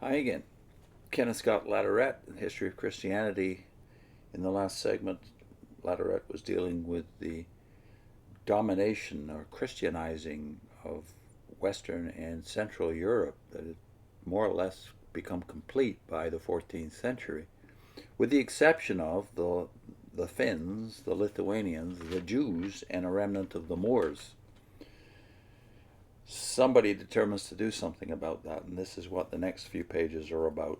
Hi again. Kenneth Latourette, the History of Christianity. In the last segment, Latourette was dealing with the domination or Christianizing of Western and Central Europe that had more or less become complete by the 14th century, with the exception of the Finns, the Lithuanians, the Jews, and a remnant of the Moors. Somebody determines to do something about that, and this is what the next few pages are about.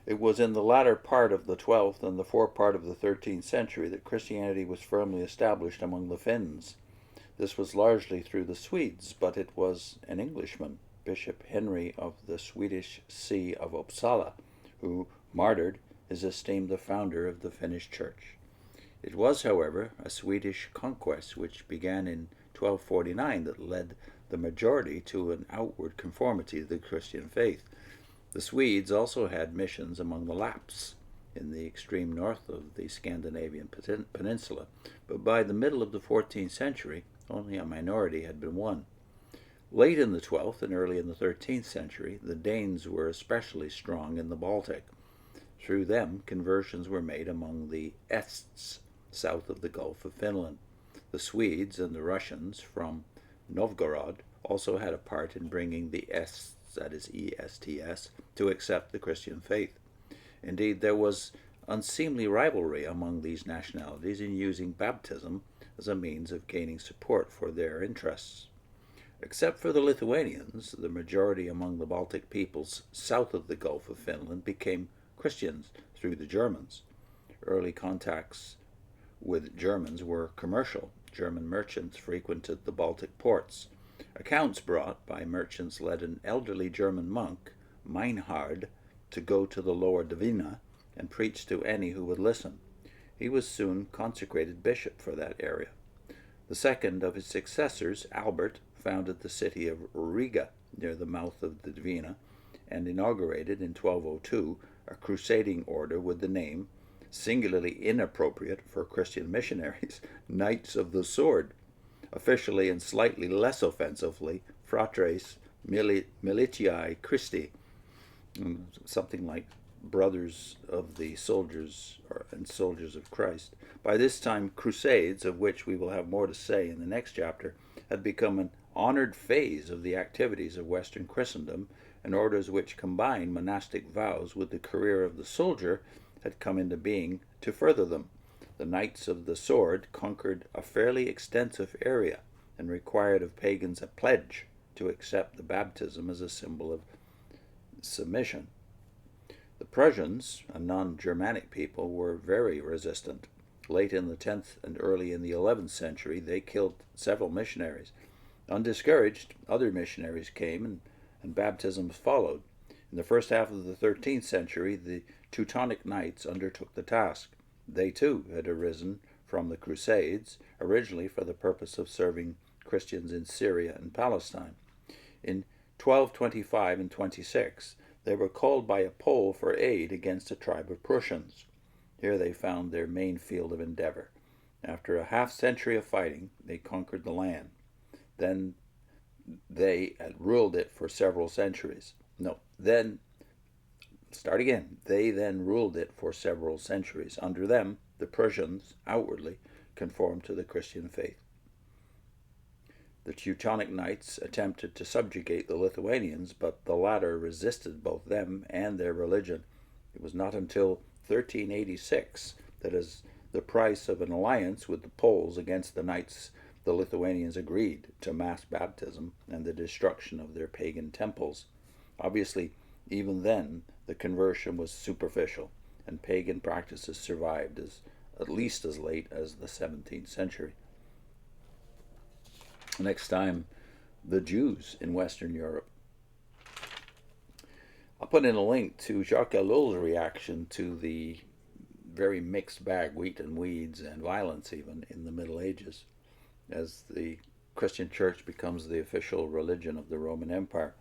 It was in the latter part of the 12th and the forepart of the 13th century that Christianity was firmly established among the Finns. This was largely through the Swedes, but it was an Englishman, Bishop Henry of the Swedish See of Uppsala, who martyred is esteemed the founder of the Finnish Church. It was, however, a Swedish conquest which began in 1249 that led the majority to an outward conformity to the Christian faith. The Swedes also had missions among the Lapps in the extreme north of the Scandinavian peninsula, but by the middle of the 14th century, only a minority had been won. Late in the 12th and early in the 13th century, the Danes were especially strong in the Baltic. Through them, conversions were made among the Ests, south of the Gulf of Finland. The Swedes and the Russians from Novgorod also had a part in bringing the Ests, that is ESTS, to accept the Christian faith. Indeed, there was unseemly rivalry among these nationalities in using baptism as a means of gaining support for their interests. Except for the Lithuanians, the majority among the Baltic peoples south of the Gulf of Finland became Christians through the Germans. Early contacts with Germans were commercial. German merchants frequented the Baltic ports. Accounts brought by merchants led an elderly German monk, Meinhard, to go to the lower Dvina and preach to any who would listen. He was soon consecrated bishop for that area. The second of his successors, Albert, founded the city of Riga near the mouth of the Dvina and inaugurated in 1202 a crusading order with the name, singularly inappropriate for Christian missionaries, Knights of the Sword, officially and slightly less offensively, Fratres Militiae Christi, something like brothers of the soldiers and soldiers of Christ. By this time, Crusades, of which we will have more to say in the next chapter, had become an honored phase of the activities of Western Christendom, and orders which combine monastic vows with the career of the soldier had come into being to further them. The Knights of the Sword conquered a fairly extensive area and required of pagans a pledge to accept the baptism as a symbol of submission. The Prussians, a non-Germanic people, were very resistant. Late in the 10th and early in the 11th century, they killed several missionaries. Undiscouraged, other missionaries came and baptisms followed. In the first half of the 13th century, the Teutonic Knights undertook the task. They too had arisen from the Crusades, originally for the purpose of serving Christians in Syria and Palestine. In 1225 and 26, they were called by a Pole for aid against a tribe of Prussians. Here they found their main field of endeavor. After a half-century of fighting, they conquered the land. Then they had ruled it for several centuries. They then ruled it for several centuries. Under them, the Prussians outwardly conformed to the Christian faith. The Teutonic Knights attempted to subjugate the Lithuanians, but the latter resisted both them and their religion. It was not until 1386 that, as the price of an alliance with the Poles against the Knights, the Lithuanians agreed to mass baptism and the destruction of their pagan temples. Obviously, even then, the conversion was superficial, and pagan practices survived at least as late as the 17th century. Next time, the Jews in Western Europe. I'll put in a link to Jacques Ellul's reaction to the very mixed bag, wheat and weeds, and violence even, in the Middle Ages, as the Christian church becomes the official religion of the Roman Empire.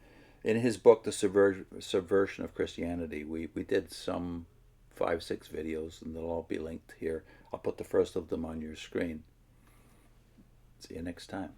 In his book, The Subversion of Christianity, we did some 5-6 videos, and they'll all be linked here. I'll put the first of them on your screen. See you next time.